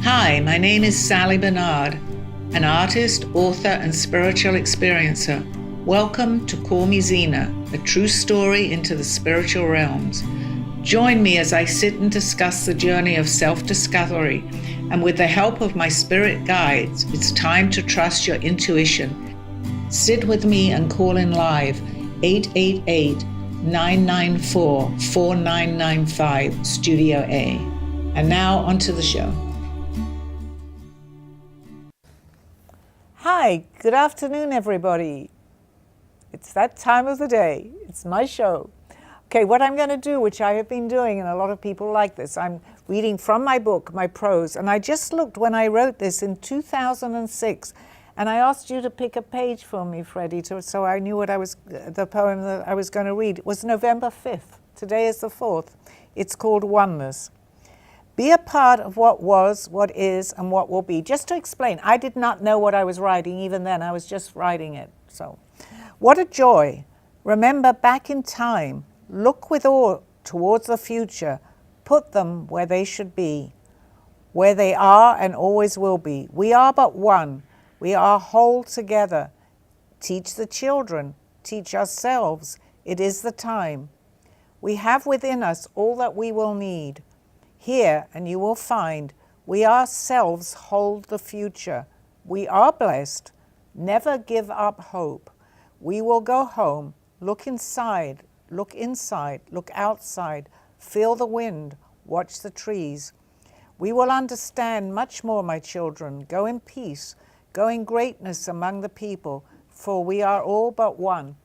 Hi, my name is Sally Barnard, an artist, author, and spiritual experiencer. Welcome to Call Me Zena, a true story into the spiritual realms. Join me as I sit and discuss the journey of self-discovery, and with the help of my spirit guides, it's time to trust your intuition. Sit with me and call in live 888-994-4995, Studio A. And now onto the show. Hi, good afternoon, everybody. It's that time of the day. It's my show. Okay, what I'm going to do, which I have been doing, and a lot of people like this, I'm reading from my book, my prose, and I just looked when I wrote this in 2006, and I asked you to pick a page for me, Freddie, so I knew what the poem that I was going to read. It was November 5th. Today is the 4th. It's called Oneness. Be a part of what was, what is, and what will be. Just to explain, I did not know what I was writing even then. I was just writing it. So, what a joy. Remember back in time. Look with awe towards the future. Put them where they should be, where they are and always will be. We are but one. We are whole together. Teach the children. Teach ourselves. It is the time. We have within us all that we will need. Here, and you will find, we ourselves hold the future. We are blessed. Never give up hope. We will go home. Look inside, look outside. Feel the wind. Watch the trees. We will understand much more, my children. Go in peace. Go in greatness among the people, for we are all but one.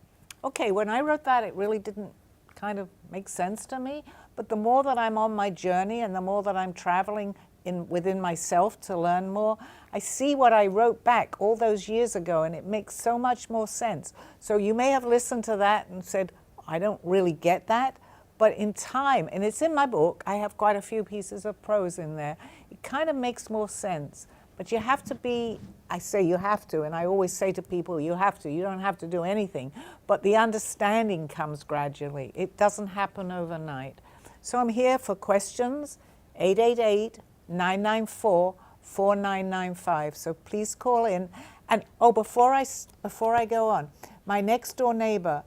Okay, when I wrote that, it really didn't kind of make sense to me. But the more that I'm on my journey and the more that I'm traveling within myself to learn more, I see what I wrote back all those years ago, and it makes so much more sense. So you may have listened to that and said, I don't really get that. But in time, and it's in my book, I have quite a few pieces of prose in there, it kind of makes more sense. But you have to be, I say you have to, and I always say to people, you have to. You don't have to do anything. But the understanding comes gradually. It doesn't happen overnight. So I'm here for questions, 888-994-4995. So please call in. And before I go on, my next door neighbor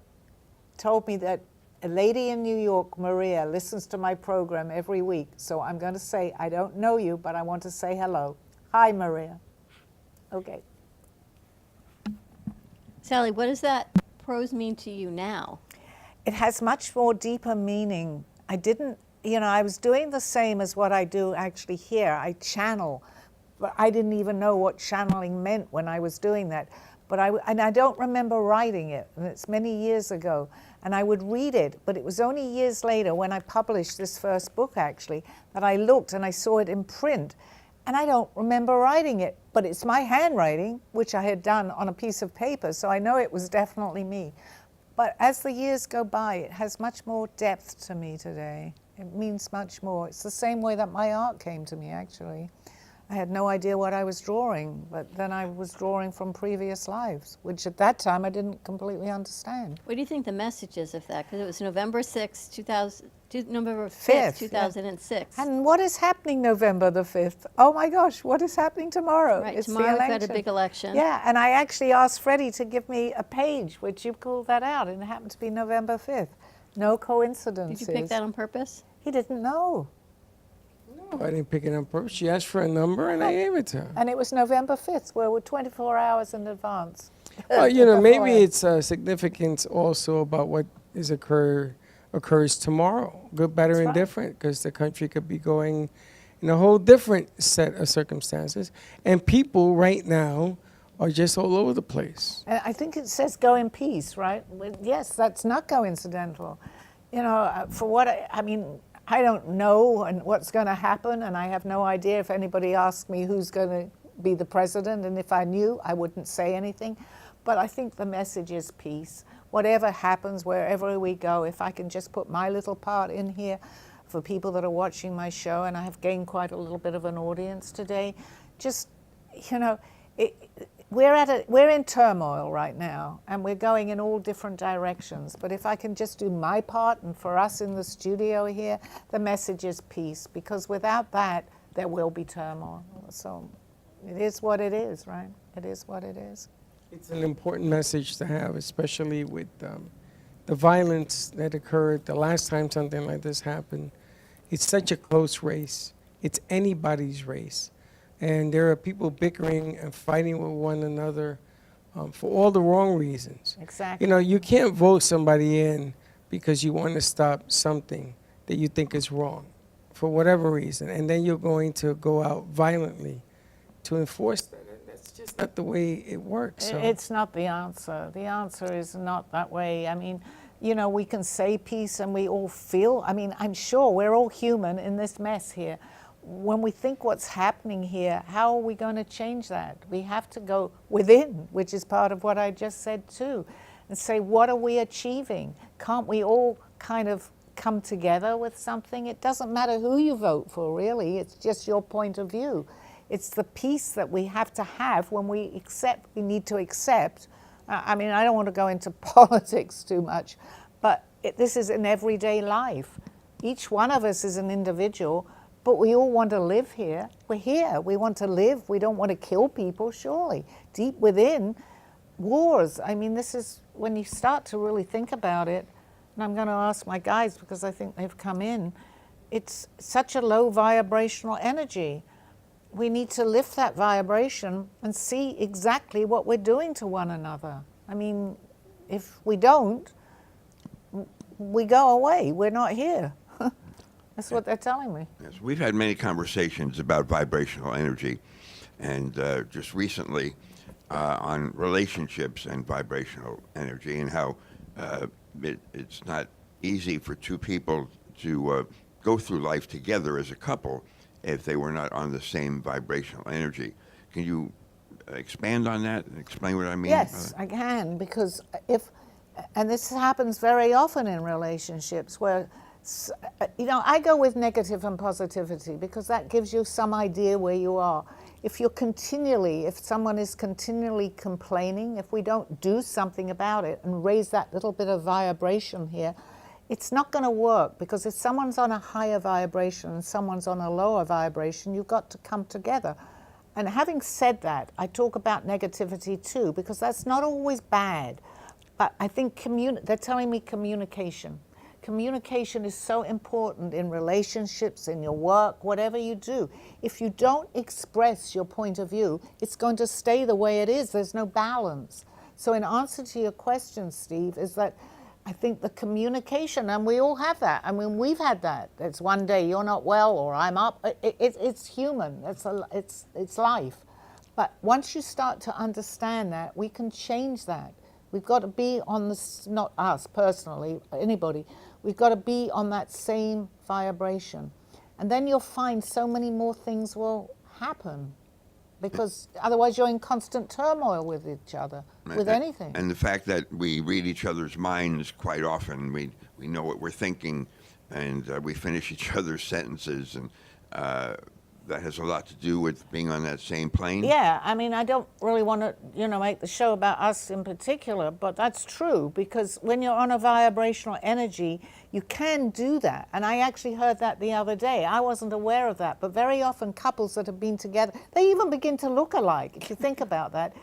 told me that a lady in New York, Maria, listens to my program every week. So I'm going to say, I don't know you, but I want to say hello. Hi, Maria. Okay. Sally, what does that prose mean to you now? It has much more deeper meaning. I was doing the same as what I do actually here. I channel, but I didn't even know what channeling meant when I was doing that. But I don't remember writing it, and it's many years ago. And I would read it, but it was only years later when I published this first book actually that I looked and I saw it in print. And I don't remember writing it, but it's my handwriting, which I had done on a piece of paper, so I know it was definitely me. But as the years go by, it has much more depth to me today. It means much more. It's the same way that my art came to me, actually. I had no idea what I was drawing, but then I was drawing from previous lives, which at that time I didn't completely understand. What do you think the message is of that? Because it was November 6th, November 5th, 2006. Yeah. And what is happening November the 5th? Oh my gosh, what is happening tomorrow? Right, it's tomorrow the we've got a big election. Yeah, and I actually asked Freddie to give me a page, which you called that out, and it happened to be November 5th. No coincidences. Did you pick that on purpose? He didn't know. No, I didn't pick it on purpose. She asked for a number, and I gave it to her. And it was November 5th, where we're 24 hours in advance. Well, maybe it's significance also about what occurs tomorrow, good, better, and different, because the country could be going in a whole different set of circumstances. And people right now are just all over the place. And I think it says go in peace, right? Yes, that's not coincidental. For what I don't know what's going to happen, and I have no idea if anybody asked me who's going to be the president, and if I knew, I wouldn't say anything. But I think the message is peace. Whatever happens, wherever we go, if I can just put my little part in here for people that are watching my show, and I have gained quite a little bit of an audience today, we're in turmoil right now, and we're going in all different directions. But if I can just do my part, and for us in the studio here, the message is peace, because without that, there will be turmoil. So it is what it is, right? It is what it is. It's an important message to have, especially with the violence that occurred the last time something like this happened. It's such a close race. It's anybody's race. And there are people bickering and fighting with one another for all the wrong reasons. Exactly. You know, you can't vote somebody in because you want to stop something that you think is wrong for whatever reason. And then you're going to go out violently to enforce that. That's just not the way it works. So. It's not the answer. The answer is not that way. I mean, you know, we can say peace and we all feel, I mean, I'm sure we're all human in this mess here. When we think what's happening here, how are we going to change that? We have to go within, which is part of what I just said too, and say, what are we achieving? Can't we all kind of come together with something? It doesn't matter who you vote for, really. It's just your point of view. It's the peace that we have to have when we accept, we need to accept. I mean, I don't want to go into politics too much, but this is in everyday life. Each one of us is an individual, but we all want to live here. We're here. We want to live. We don't want to kill people, surely. Deep within, wars. I mean, this is when you start to really think about it, and I'm going to ask my guys because I think they've come in, it's such a low vibrational energy. We need to lift that vibration and see exactly what we're doing to one another. I mean, if we don't, we go away. We're not here. That's what they're telling me. Yes, we've had many conversations about vibrational energy, and just recently on relationships and vibrational energy, and how it's not easy for two people to go through life together as a couple if they were not on the same vibrational energy. Can you expand on that and explain what I mean? Yes, I can, because and this happens very often in relationships where, you know, I go with negative and positivity because that gives you some idea where you are. If someone is continually complaining, if we don't do something about it and raise that little bit of vibration here, it's not going to work, because if someone's on a higher vibration and someone's on a lower vibration, you've got to come together. And having said that, I talk about negativity too, because that's not always bad. But I think they're telling me communication. Communication is so important in relationships, in your work, whatever you do. If you don't express your point of view, it's going to stay the way it is. There's no balance. So in answer to your question, Steve, is that I think the communication, and we all have that. I mean, we've had that. It's one day you're not well or I'm up. It's human. It's life. But once you start to understand that, we can change that. We've got to be on this, not us personally, anybody. We've got to be on that same vibration. And then you'll find so many more things will happen, because otherwise you're in constant turmoil with each other, with anything. And the fact that we read each other's minds quite often, we know what we're thinking, and we finish each other's sentences, and that has a lot to do with being on that same plane. Yeah, I mean, I don't really want to, make the show about us in particular, but that's true, because when you're on a vibrational energy, you can do that. And I actually heard that the other day. I wasn't aware of that, but very often couples that have been together, they even begin to look alike, if you think about that.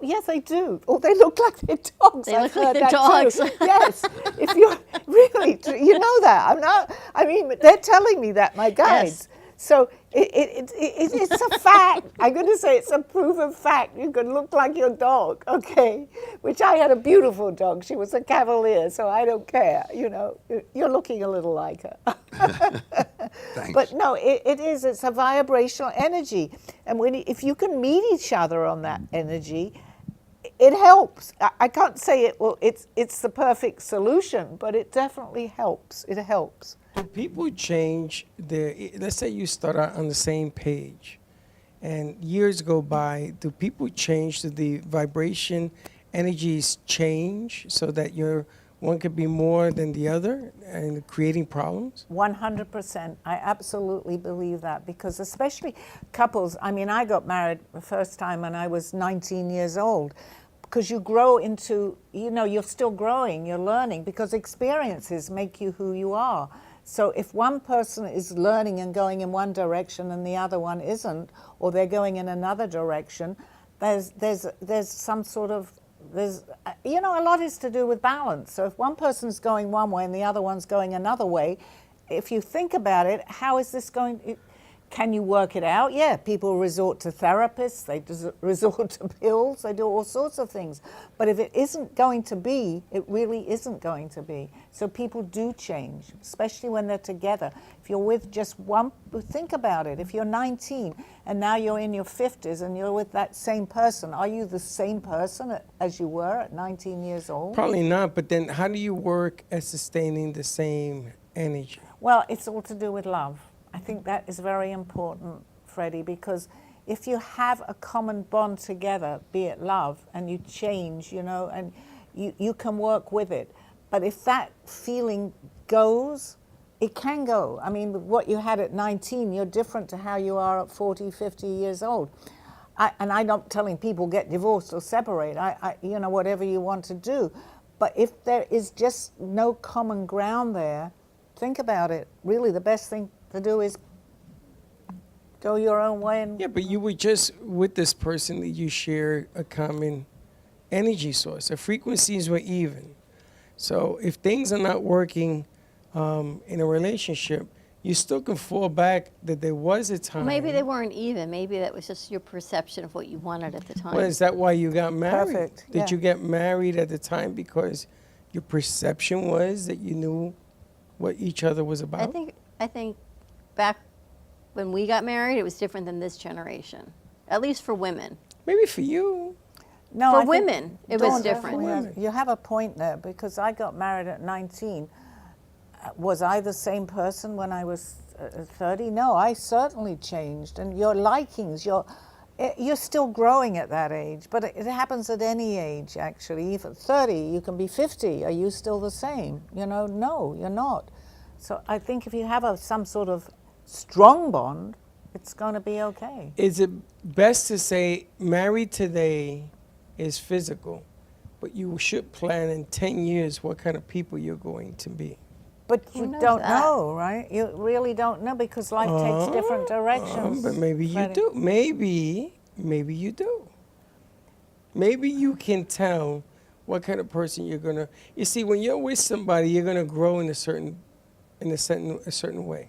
Yes, they do. Or they look like their dogs. They I've look like heard their that dogs. too. Yes, if you're really, you know that. I mean, they're telling me that, my guides. Yes. So it's a fact. I'm going to say it's a proven fact. You can look like your dog, okay? Which I had a beautiful dog. She was a Cavalier, so I don't care. You're looking a little like her. Thanks. But no, it's a vibrational energy. And if you can meet each other on that energy, it helps. I can't say it's the perfect solution, but it definitely helps. It helps. Do people change let's say you start out on the same page and years go by, do people change? Do the vibration energies change so that one could be more than the other and creating problems? 100%. I absolutely believe that, because especially couples, I mean, I got married the first time when I was 19 years old, because you grow into, you're still growing, you're learning, because experiences make you who you are. So if one person is learning and going in one direction and the other one isn't, or they're going in another direction, there's some sort of, you know, a lot is to do with balance. So if one person's going one way and the other one's going another way, if you think about it, how is this going? Can you work it out? Yeah, people resort to therapists, they resort to pills, they do all sorts of things. But if it isn't going to be, it really isn't going to be. So people do change, especially when they're together. If you're with just one, think about it. If you're 19 and now you're in your 50s and you're with that same person, are you the same person as you were at 19 years old? Probably not, but then how do you work at sustaining the same energy? Well, it's all to do with love. I think that is very important, Freddie, because if you have a common bond together, be it love, and you change, you know, and you can work with it. But if that feeling goes, it can go. I mean, what you had at 19, you're different to how you are at 40, 50 years old. And I'm not telling people get divorced or separate, you know, whatever you want to do. But if there is just no common ground there, think about it. Really, the best thing to do is go your own way. And yeah, but you were just with this person that you share a common energy source. The frequencies were even. So if things are not working in a relationship, you still can fall back that there was a time. Maybe they weren't even. Maybe that was just your perception of what you wanted at the time. Well, is that why you got married? Perfect, Did yeah. you get married at the time because your perception was that you knew what each other was about? I think back when we got married, it was different than this generation, at least for women. Maybe for you. no, For I think- women, it was Dawn, different. You have a point there, because I got married at 19. Was I the same person when I was 30? No, I certainly changed. And your likings, you're still growing at that age, but it happens at any age, actually. Even 30, you can be 50. Are you still the same? You know, no, you're not. So I think if you have some sort of strong bond, it's going to be okay. Is it best to say married today is physical, but you should plan in 10 years what kind of people you're going to be? But Who you knows don't that? know, right? You really don't know, because life takes different directions. But maybe you Freddie. do. Maybe you do. Maybe you can tell what kind of person you're gonna. You see, when you're with somebody, you're gonna grow in a certain way.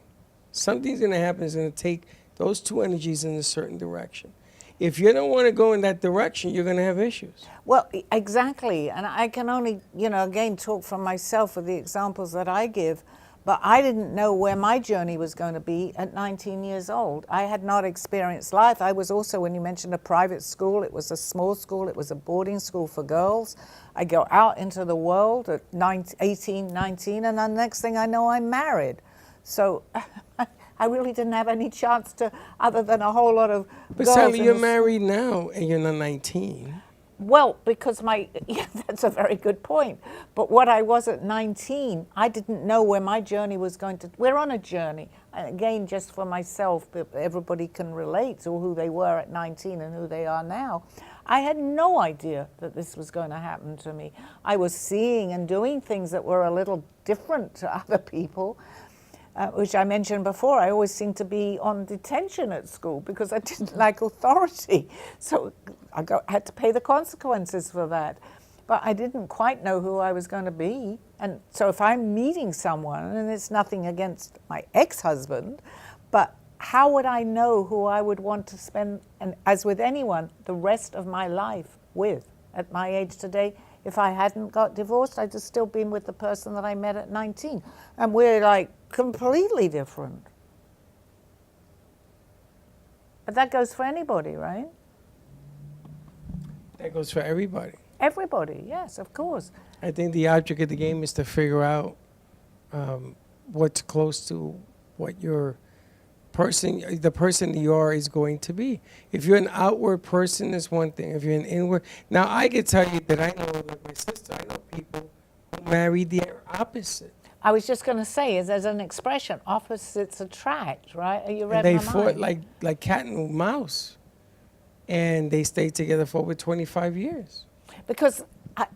Something's gonna happen. It's gonna take those two energies in a certain direction. If you don't want to go in that direction, you're gonna have issues. Well, exactly. And I can only, you know, again, talk from myself with the examples that I give. But I didn't know where my journey was going to be at 19 years old. I had not experienced life. I was also, when you mentioned a private school, it was a small school. It was a boarding school for girls. I go out into the world at 18, 19, and the next thing I know, I'm married. So I really didn't have any chance to, other than a whole lot of But girls Sally, in you're the married now and you're not 19. Well, because yeah, that's a very good point. But what I was at 19, I didn't know where my journey was going to. We're on a journey. And again, just for myself, everybody can relate to who they were at 19 and who they are now. I had no idea that this was going to happen to me. I was seeing and doing things that were a little different to other people. Which I mentioned before, I always seemed to be on detention at school because I didn't like authority. So I had to pay the consequences for that. But I didn't quite know who I was going to be. And so if I'm meeting someone, and it's nothing against my ex-husband, but how would I know who I would want to spend, and as with anyone, the rest of my life with at my age today? If I hadn't got divorced, I'd have still been with the person that I met at 19. And we're like completely different. But that goes for anybody, right? That goes for everybody. Everybody, yes, of course. I think the object of the game is to figure out what's close to what the person you are is going to be. If you're an outward person, it's one thing. If you're an inward, now I can tell you that I know, like my sister, I know people who marry the opposite. I was just going to say, is there's an expression, opposites attract, right? You read And they my fought mind. like cat and mouse, and they stayed together for over 25 years. Because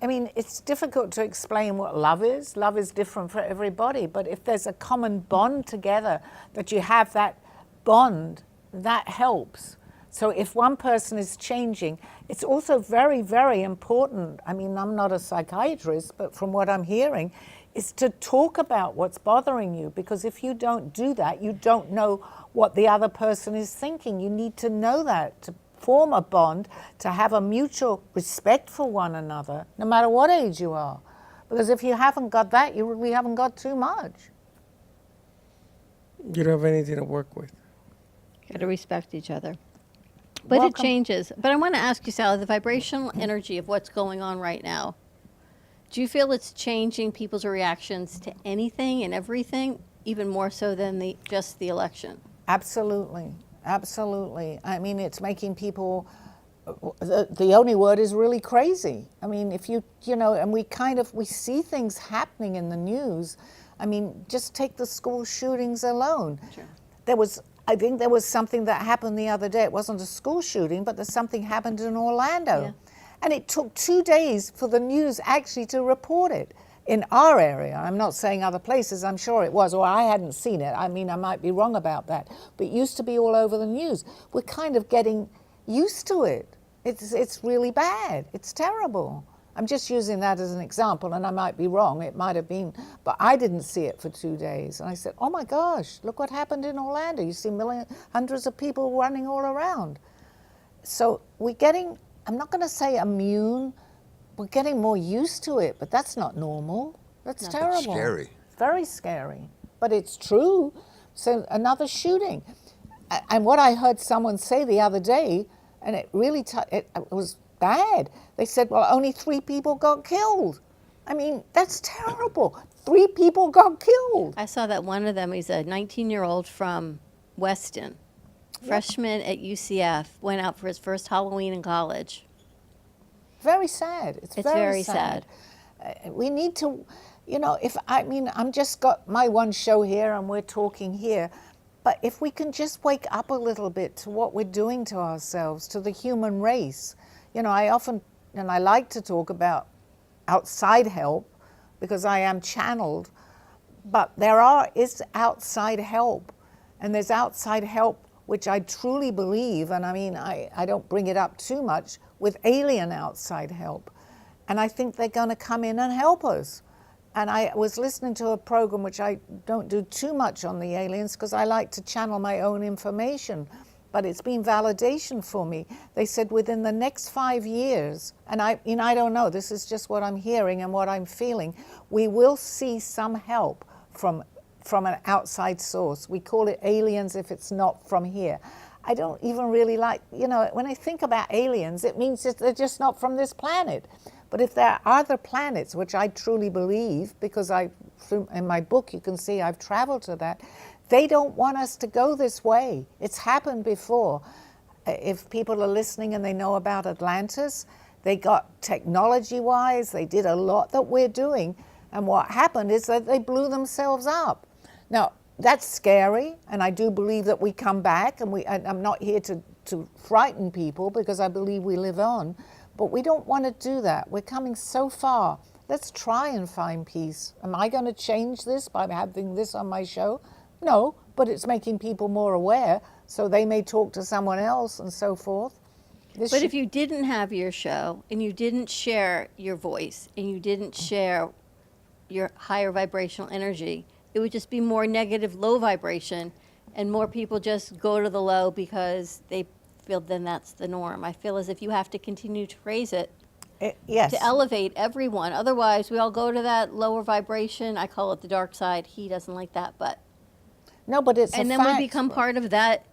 I mean, it's difficult to explain what love is. Love is different for everybody. But if there's a common bond together, that you have that bond, that helps. So if one person is changing, it's also very, very important. I mean, I'm not a psychiatrist, but from what I'm hearing, is to talk about what's bothering you. Because if you don't do that, you don't know what the other person is thinking. You need to know that to form a bond, to have a mutual respect for one another, no matter what age you are. Because if you haven't got that, you really haven't got too much. You don't have anything to work with. Got to respect each other. But Welcome. it changes. But I want to ask you, Sally, the vibrational energy of what's going on right now, do you feel it's changing people's reactions to anything and everything, even more so than just the election? Absolutely. Absolutely. I mean, it's making people, the only word is really crazy. I mean, if you know, and we see things happening in the news. I mean, just take the school shootings alone. Sure. I think there was something that happened the other day. It wasn't a school shooting, but there's something happened in Orlando. Yeah. And it took 2 days for the news actually to report it in our area. I'm not saying other places, I'm sure it was, or I hadn't seen it. I mean, I might be wrong about that. But it used to be all over the news. We're kind of getting used to it. It's really bad. It's terrible. I'm just using that as an example, and I might be wrong. It might have been, but I didn't see it for 2 days. And I said, oh my gosh, look what happened in Orlando. You see hundreds of people running all around. So we're getting, I'm not going to say immune, we're getting more used to it, but that's not normal. That's terrible. It's scary. Very scary, but it's true. So another shooting. And what I heard someone say the other day, and it really, it was bad. They said, well, only 3 people got killed. I mean, that's terrible. 3 people got killed. I saw that one of them, he's a 19-year-old from Weston, freshman at UCF, went out for his first Halloween in college. Very sad. It's very sad. We need to, you know, I'm just got my one show here and we're talking here, but if we can just wake up a little bit to what we're doing to ourselves, to the human race. You know, I often, and I like to talk about outside help because I am channeled, but is outside help. And there's outside help, which I truly believe, and I mean, I don't bring it up too much, with alien outside help. And I think they're going to come in and help us. And I was listening to a program, which I don't do too much on the aliens because I like to channel my own information. But it's been validation for me. They said within the next 5 years, and I don't know, this is just what I'm hearing and what I'm feeling, we will see some help from an outside source. We call it aliens if it's not from here. I don't even really like, you know, when I think about aliens, it means that they're just not from this planet. But if there are other planets, which I truly believe, because in my book you can see I've traveled to that, they don't want us to go this way. It's happened before. If people are listening and they know about Atlantis, they got technology-wise, they did a lot that we're doing, and what happened is that they blew themselves up. Now, that's scary, and I do believe that we come back, and I'm not here to frighten people because I believe we live on, but we don't want to do that. We're coming so far. Let's try and find peace. Am I going to change this by having this on my show? No, but it's making people more aware, so they may talk to someone else and so forth. But if you didn't have your show, and you didn't share your voice, and you didn't share your higher vibrational energy, it would just be more negative, low vibration, and more people just go to the low because they feel then that's the norm. I feel as if you have to continue to raise it. Yes. To elevate everyone. Otherwise, we all go to that lower vibration. I call it the dark side. He doesn't like that, but... No, but it's and a then fact. we become part of that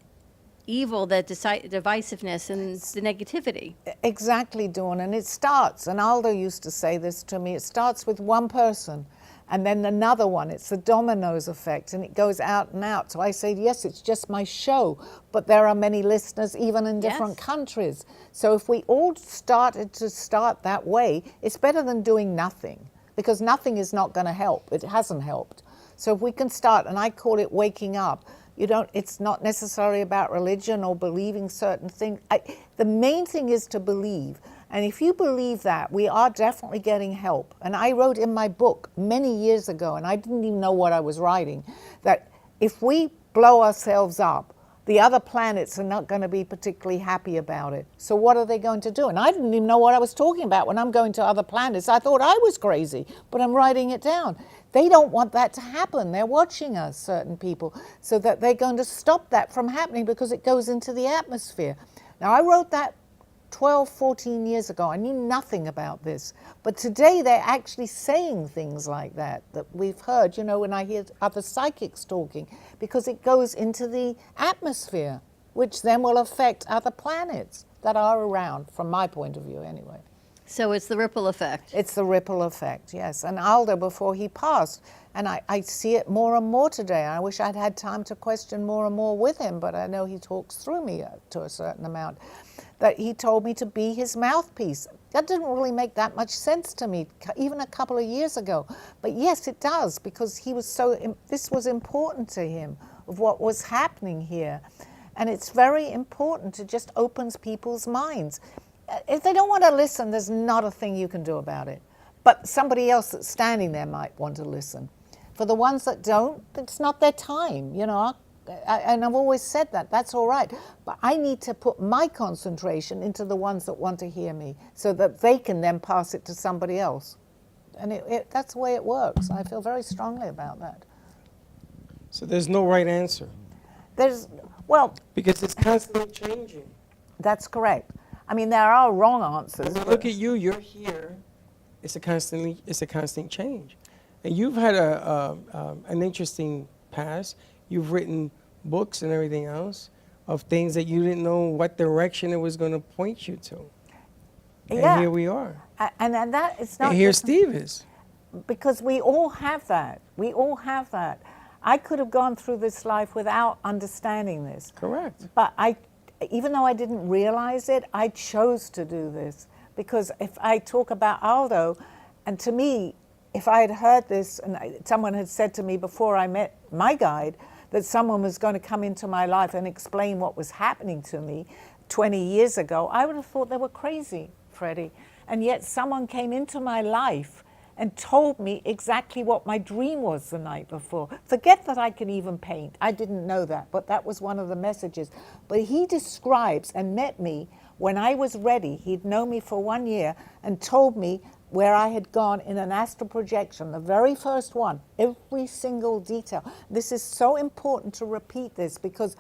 evil, that divisiveness and the negativity. Exactly, Dawn. And it starts, and Aldo used to say this to me, it starts with one person and then another one. It's the dominoes effect, and it goes out and out. So I say, yes, it's just my show, but there are many listeners even in different countries. So if we all started to start that way, it's better than doing nothing, because nothing is not going to help. It hasn't helped. So if we can start, and I call it waking up, it's not necessarily about religion or believing certain things. The main thing is to believe. And if you believe that, we are definitely getting help. And I wrote in my book many years ago, and I didn't even know what I was writing, that if we blow ourselves up, the other planets are not going to be particularly happy about it. So what are they going to do? And I didn't even know what I was talking about when I'm going to other planets. I thought I was crazy, but I'm writing it down. They don't want that to happen. They're watching us, certain people, so that they're going to stop that from happening because it goes into the atmosphere. Now, I wrote that 12, 14 years ago. I knew nothing about this. But today they're actually saying things like that we've heard, you know, when I hear other psychics talking, because it goes into the atmosphere, which then will affect other planets that are around, from my point of view anyway. So it's the ripple effect. It's the ripple effect, yes. And Aldo, before he passed, and I see it more and more today. I wish I'd had time to question more and more with him, but I know he talks through me to a certain amount, that he told me to be his mouthpiece. That didn't really make that much sense to me, even a couple of years ago. But yes, it does, because he was this was important to him, of what was happening here. And it's very important to just opens people's minds. If they don't want to listen, there's not a thing you can do about it. But somebody else that's standing there might want to listen. For the ones that don't, it's not their time, you know. And I've always said that, that's all right. But I need to put my concentration into the ones that want to hear me so that they can then pass it to somebody else. And that's the way it works. I feel very strongly about that. So there's no right answer. Well, because it's constantly changing. That's correct. I mean, there are wrong answers. Look at you, you're here. It's a constant change. And you've had an interesting past. You've written books and everything else of things that you didn't know what direction it was going to point you to. And yeah. Here we are. And that it's not. And here Steve is. Because we all have that. We all have that. I could have gone through this life without understanding this. Correct. But even though I didn't realize it, I chose to do this. Because if I talk about Aldo, and to me, if I had heard this, and someone had said to me before I met my guide, that someone was going to come into my life and explain what was happening to me 20 years ago, I would have thought they were crazy, Freddie. And yet someone came into my life and told me exactly what my dream was the night before. Forget that I can even paint. I didn't know that, but that was one of the messages. But he describes and met me when I was ready. He'd known me for 1 year and told me where I had gone in an astral projection, the very first one, every single detail. This is so important to repeat this, because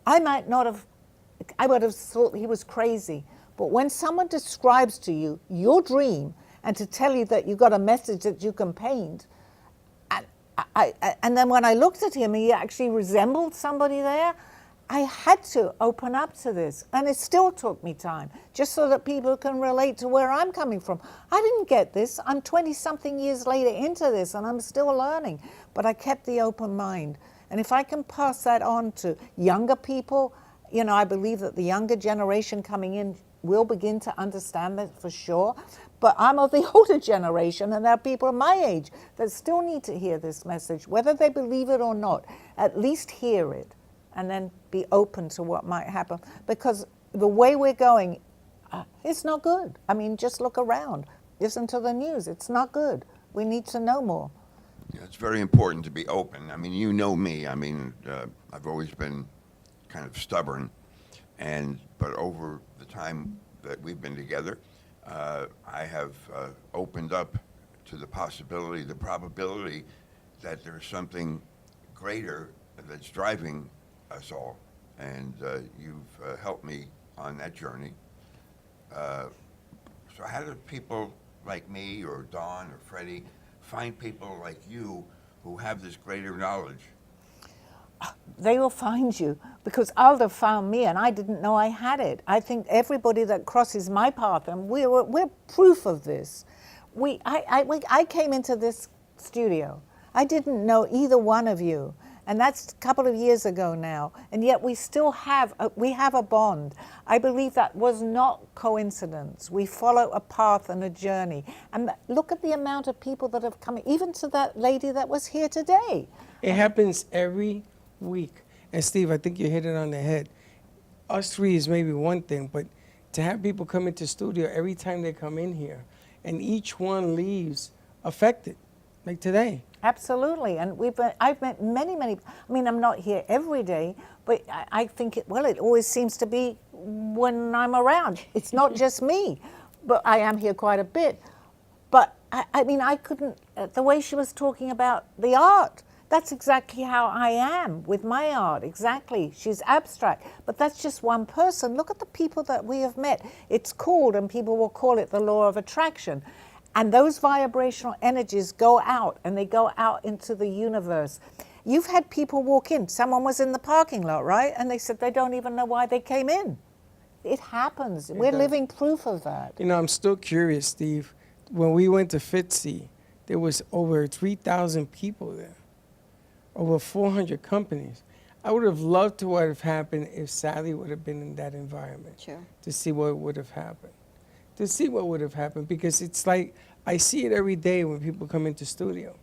I would have thought he was crazy. But when someone describes to you your dream and to tell you that you got a message that you can paint, and then when I looked at him, he actually resembled somebody there, I had to open up to this, and it still took me time, just so that people can relate to where I'm coming from. I didn't get this. I'm 20-something years later into this, and I'm still learning, but I kept the open mind. And if I can pass that on to younger people, you know, I believe that the younger generation coming in will begin to understand that for sure. But I'm of the older generation, and there are people of my age that still need to hear this message, whether they believe it or not, at least hear it. And then be open to what might happen. Because the way we're going, it's not good. I mean, just look around. Listen to the news. It's not good. We need to know more. Yeah, it's very important to be open. I mean, you know me. I mean, I've always been kind of stubborn. But over the time that we've been together, I have opened up to the possibility, the probability that there's something greater that's driving us all, and you've helped me on that journey. So how do people like me or Dawn or Freddie find people like you who have this greater knowledge? They will find you, because Aldo found me and I didn't know I had it. I think everybody that crosses my path, and we're proof of this. I came into this studio. I didn't know either one of you. And that's a couple of years ago now, and yet we still have a bond. I believe that was not coincidence. We follow a path and a journey. And look at the amount of people that have come, even to that lady that was here today. It happens every week. And Steve, I think you hit it on the head. Us three is maybe one thing, but to have people come into studio every time they come in here, and each one leaves affected, like today. Absolutely, and I've met many. I mean, I'm not here every day, but I think it always seems to be when I'm around. It's not just me, but I am here quite a bit. But I mean, I couldn't. The way she was talking about the art, that's exactly how I am with my art. Exactly, she's abstract, but that's just one person. Look at the people that we have met. It's called, and people will call it, the law of attraction. And those vibrational energies go out, and they go out into the universe. You've had people walk in. Someone was in the parking lot, right? And they said they don't even know why they came in. It happens. We're living proof of that. You know, I'm still curious, Steve. When we went to FITSE, there was over 3,000 people there, over 400 companies. I would have loved to what have happened if Sally would have been in that environment. Sure. To see what would have happened. To see what would have happened, because it's like, I see it every day when people come into studio.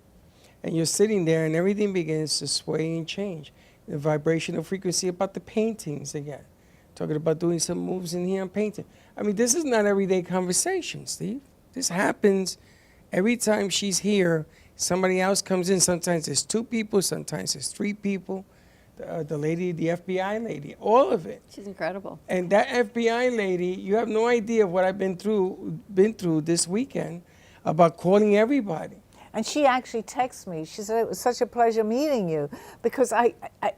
And you're sitting there and everything begins to sway and change. The vibrational frequency about the paintings again. Talking about doing some moves in here and painting. I mean, this is not everyday conversation, Steve. This happens every time she's here. Somebody else comes in. Sometimes it's 2 people, sometimes it's 3 people. The lady, the FBI lady, all of it. She's incredible. And that FBI lady, you have no idea what I've been through this weekend about calling everybody. And she actually texted me. She said, it was such a pleasure meeting you, because I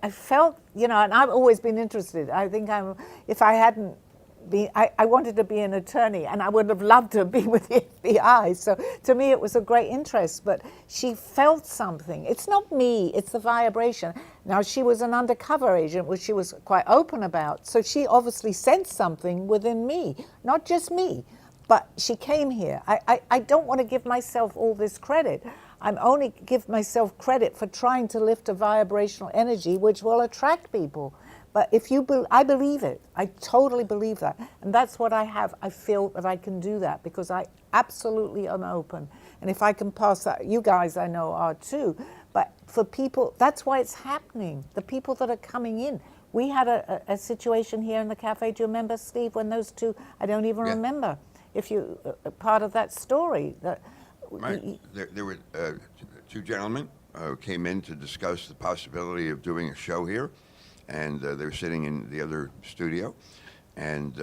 felt, you know, and I've always been interested. I think if I hadn't been, I wanted to be an attorney, and I would have loved to be with the FBI. So to me, it was a great interest, but she felt something. It's not me, it's the vibration. Now, she was an undercover agent, which she was quite open about. So she obviously sensed something within me, not just me. But she came here. I don't want to give myself all this credit. I'm only give myself credit for trying to lift a vibrational energy which will attract people. But if you, I believe it. I totally believe that. And that's what I have. I feel that I can do that because I absolutely am open. And if I can pass that, you guys I know are too. But for people, that's why it's happening. The people that are coming in. We had a situation here in the cafe. Do you remember, Steve, when those 2, I don't even remember. If you part of that story, that right. There were 2 gentlemen came in to discuss the possibility of doing a show here, and they were sitting in the other studio, and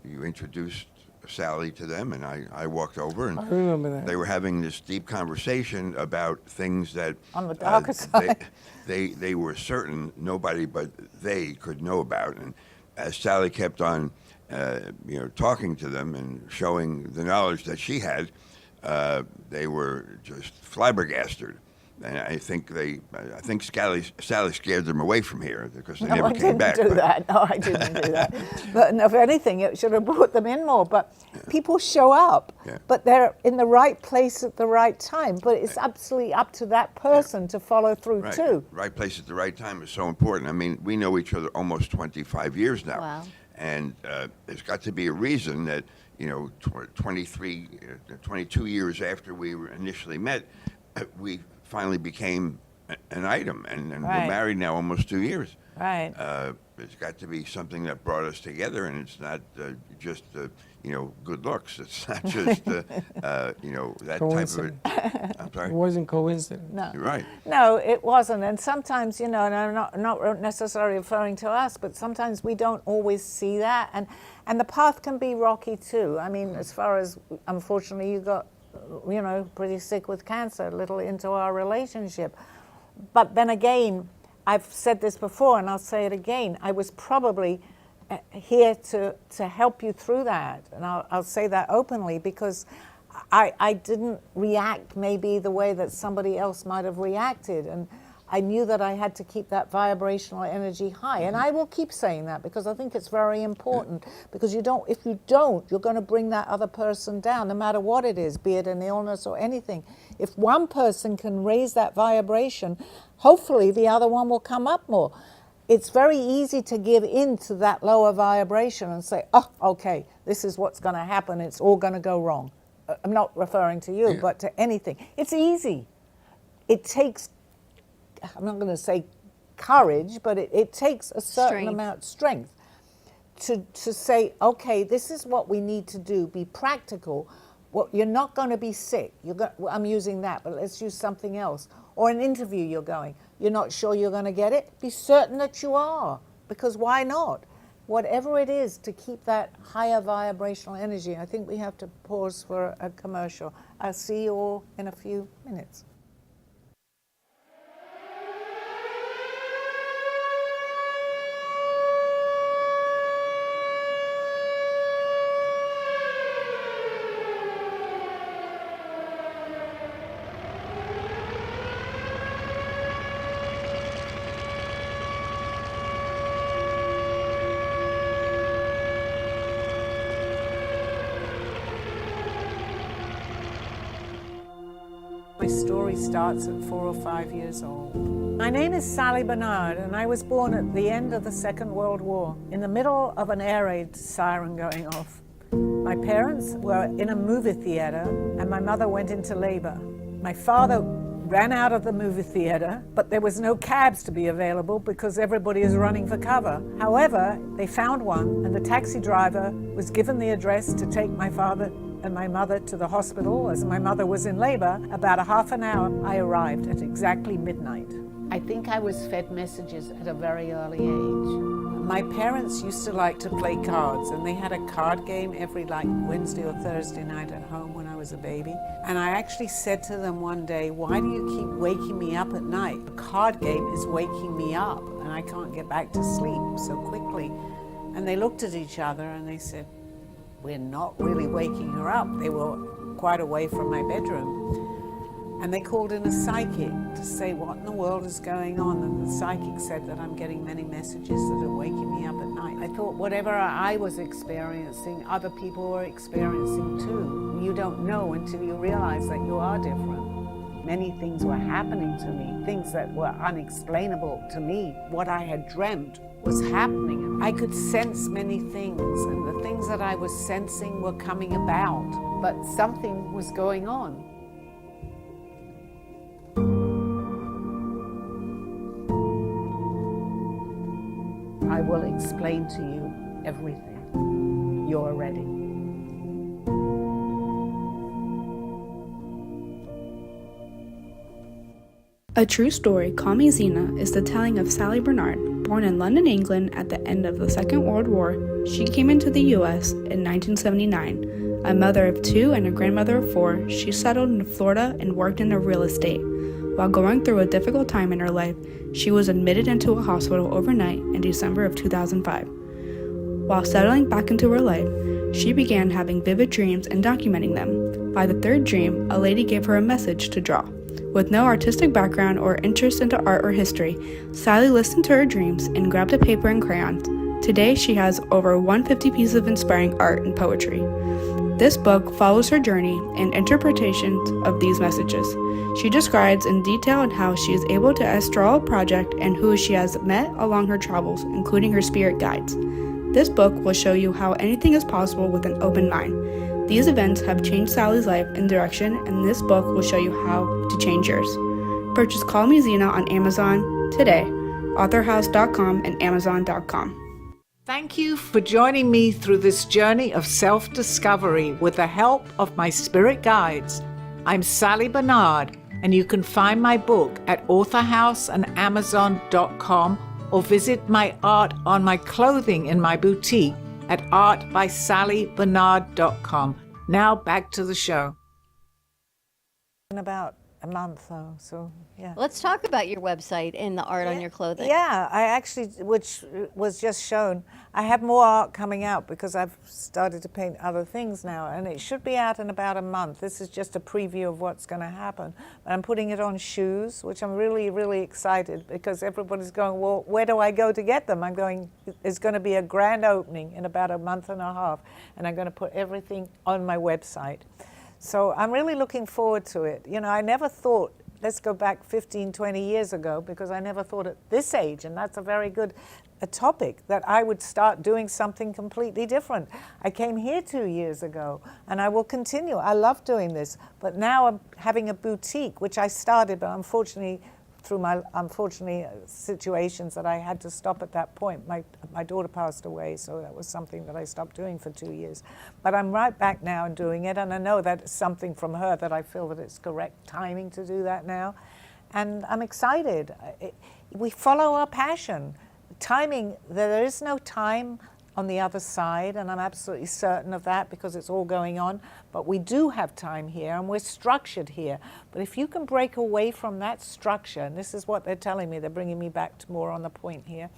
you introduced Sally to them, and I walked over, and I remember that. They were having this deep conversation about things that on the darker side. They were certain nobody but they could know about, and as Sally kept on talking to them and showing the knowledge that she had, they were just flabbergasted. And I think Sally scared them away from here because they never came back. No, I didn't do that. But if anything, it should have brought them in more. But people show up, but they're in the right place at the right time. But it's absolutely up to that person to follow through too. Right place at the right time is so important. I mean, we know each other almost 25 years now. Wow. And there's got to be a reason that, 22 years after we were initially met, we finally became an item, and we're married now almost 2 years. Right. There's got to be something that brought us together, and it's not just good looks. It's not just that type of. I'm sorry. It wasn't coincidence. No. You're right. No, it wasn't. And sometimes, and I'm not necessarily referring to us, but sometimes we don't always see that, and the path can be rocky too. I mean, as far as unfortunately you got, pretty sick with cancer, a little into our relationship. But then again, I've said this before and I'll say it again, I was probably here to help you through that. And I'll say that openly because I didn't react maybe the way that somebody else might have reacted. And I knew that I had to keep that vibrational energy high. And I will keep saying that because I think it's very important. Because if you don't, you're going to bring that other person down, no matter what it is, be it an illness or anything. If one person can raise that vibration, hopefully the other one will come up more. It's very easy to give in to that lower vibration and say, oh, okay, this is what's going to happen. It's all going to go wrong. I'm not referring to you, but to anything. It's easy. It takes, I'm not going to say courage, but it takes a certain amount of strength to say, okay, this is what we need to do, be practical. Well, you're not going to be sick. I'm using that, but let's use something else. Or an interview you're going. You're not sure you're going to get it? Be certain that you are, because why not? Whatever it is to keep that higher vibrational energy. I think we have to pause for a commercial. I'll see you all in a few minutes. My story starts at 4 or 5 years old. My name is Sally Barnard, and I was born at the end of the Second World War, in the middle of an air raid siren going off. My parents were in a movie theater, and my mother went into labor. My father ran out of the movie theater, but there was no cabs to be available because everybody is running for cover. However, they found one, and the taxi driver was given the address to take my father and my mother to the hospital. As my mother was in labor, about a half an hour, I arrived at exactly midnight. I think I was fed messages at a very early age. My parents used to like to play cards, and they had a card game every Wednesday or Thursday night at home when I was a baby. And I actually said to them one day, why do you keep waking me up at night? The card game is waking me up, and I can't get back to sleep so quickly. And they looked at each other and they said, we're not really waking her up. They were quite away from my bedroom. And they called in a psychic to say, what in the world is going on? And the psychic said that I'm getting many messages that are waking me up at night. I thought whatever I was experiencing, other people were experiencing too. You don't know until you realize that you are different. Many things were happening to me, things that were unexplainable to me. What I had dreamt was happening. I could sense many things, and the things that I was sensing were coming about, but something was going on. I will explain to you everything. You're ready. A true story, Call Me Zena, is the telling of Sally Barnard. Born in London, England at the end of the Second World War, she came into the U.S. in 1979. A mother of 2 and a grandmother of 4, she settled in Florida and worked in real estate. While going through a difficult time in her life, she was admitted into a hospital overnight in December of 2005. While settling back into her life, she began having vivid dreams and documenting them. By the 3rd dream, a lady gave her a message to draw. With no artistic background or interest into art or history, Sally listened to her dreams and grabbed a paper and crayons. Today, she has over 150 pieces of inspiring art and poetry. This book follows her journey and interpretations of these messages. She describes in detail how she is able to astral a project and who she has met along her travels, including her spirit guides. This book will show you how anything is possible with an open mind. These events have changed Sally's life and direction, and this book will show you how to change yours. Purchase Call Me Zena on Amazon today, authorhouse.com and amazon.com. Thank you for joining me through this journey of self-discovery with the help of my spirit guides. I'm Sally Barnard, and you can find my book at authorhouse and amazon.com, or visit my art on my clothing in my boutique at artbysallybarnard.com. Now back to the show. In about a month though, so yeah. Let's talk about your website and the art on your clothing. Yeah, I actually, which was just shown, I have more art coming out because I've started to paint other things now, and it should be out in about a month. This is just a preview of what's going to happen. But I'm putting it on shoes, which I'm really, really excited because everybody's going, well, where do I go to get them? I'm going, there's going to be a grand opening in about a month and a half, and I'm going to put everything on my website. So I'm really looking forward to it. You know, I never thought, let's go back 15, 20 years ago, because I never thought at this age, and that's a very good topic, that I would start doing something completely different. I came here 2 years ago, and I will continue. I love doing this. But now I'm having a boutique, which I started, but unfortunately through my, unfortunately, situations that I had to stop at that point. My daughter passed away, so that was something that I stopped doing for 2 years. But I'm right back now and doing it, and I know that it's something from her that I feel that it's correct timing to do that now. And I'm excited. We follow our passion. Timing, there is no time on the other side, and I'm absolutely certain of that because it's all going on. But we do have time here, and we're structured here. But if you can break away from that structure, and this is what they're telling me, they're bringing me back to more on the point here.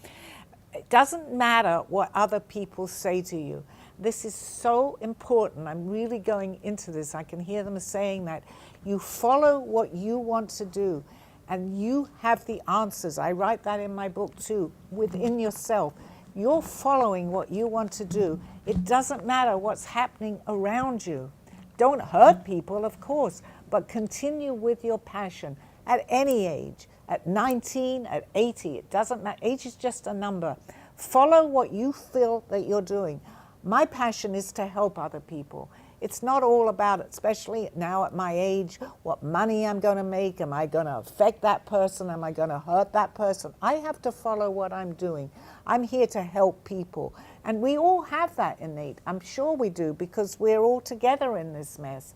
It doesn't matter what other people say to you. This is so important. I'm really going into this. I can hear them saying that. You follow what you want to do, and you have the answers. I write that in my book too, within yourself. You're following what you want to do. It doesn't matter what's happening around you. Don't hurt people, of course, but continue with your passion at any age, at 19, at 80, it doesn't matter. Age is just a number. Follow what you feel that you're doing. My passion is to help other people. It's not all about, especially now at my age, what money I'm going to make. Am I going to affect that person? Am I going to hurt that person? I have to follow what I'm doing. I'm here to help people. And we all have that innate. I'm sure we do, because we're all together in this mess.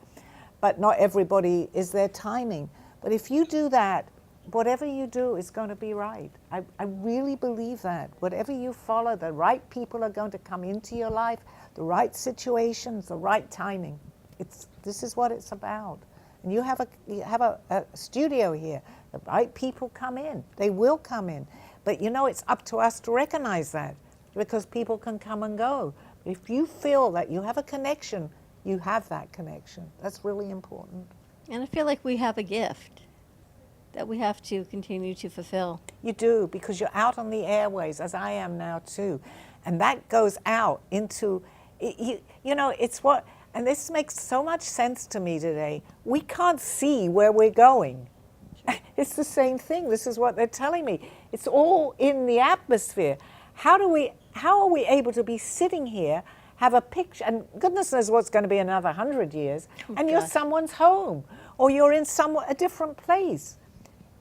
But not everybody is their timing. But if you do that, whatever you do is going to be right. I really believe that. Whatever you follow, the right people are going to come into your life, the right situations, the right timing. This is what it's about. And you have a studio here. The right people come in. They will come in. But you know, it's up to us to recognize that, because people can come and go. If you feel that you have a connection, you have that connection. That's really important. And I feel like we have a gift that we have to continue to fulfill. You do, because you're out on the airways, as I am now too. And that goes out into, you know, it's what, and this makes so much sense to me today. We can't see where we're going. It's the same thing. This is what they're telling me. It's all in the atmosphere. How are we able to be sitting here, have a picture, and goodness knows what's going to be another 100 years, and you're someone's home, or you're in a different place.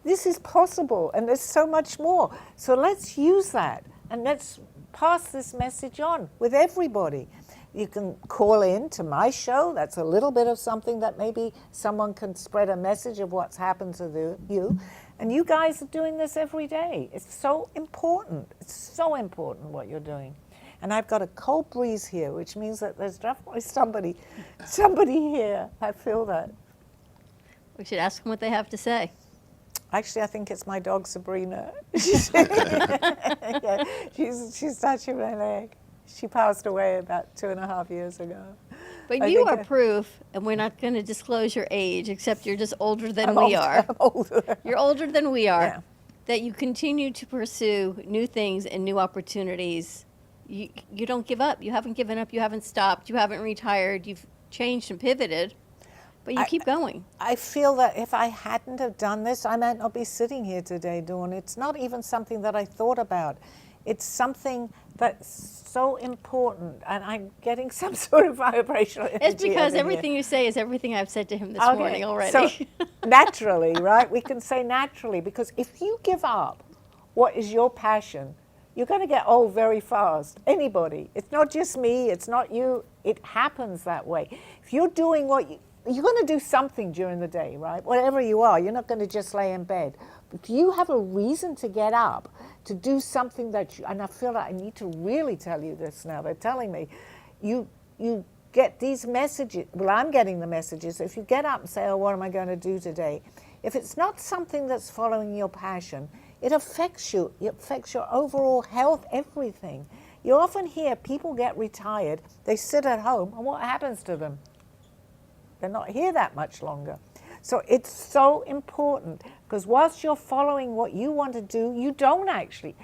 This is possible, and there's so much more. So let's use that, and let's pass this message on with everybody. You can call in to my show. That's a little bit of something that maybe someone can spread a message of what's happened to you. And you guys are doing this every day. It's so important. It's so important what you're doing. And I've got a cold breeze here, which means that there's definitely somebody here. I feel that. We should ask them what they have to say. Actually, I think it's my dog, Sabrina. She's touching my leg. She passed away about 2.5 years ago. But you are proof, and we're not going to disclose your age, except you're just older than we are. I'm older. You're older than we are. Yeah. That you continue to pursue new things and new opportunities. You don't give up. You haven't given up. You haven't stopped. You haven't retired. You've changed and pivoted. But you keep going. I feel that if I hadn't have done this, I might not be sitting here today, Dawn. It's not even something that I thought about. It's something that's so important, and I'm getting some sort of vibrational energy. It's because everything you say is everything I've said to him this morning already. So naturally, right? We can say naturally, because if you give up what is your passion, you're going to get old very fast. Anybody. It's not just me. It's not you. It happens that way. If you're doing what you're going to do something during the day, right? Whatever you are, you're not going to just lay in bed. If you have a reason to get up, to do something that and I feel like I need to really tell you this now. They're telling me, you get these messages. Well, I'm getting the messages. If you get up and say, oh, what am I going to do today? If it's not something that's following your passion, it affects you. It affects your overall health, everything. You often hear people get retired, they sit at home, and what happens to them? They're not here that much longer. So it's so important, because whilst you're following what you want to do, you don't actually,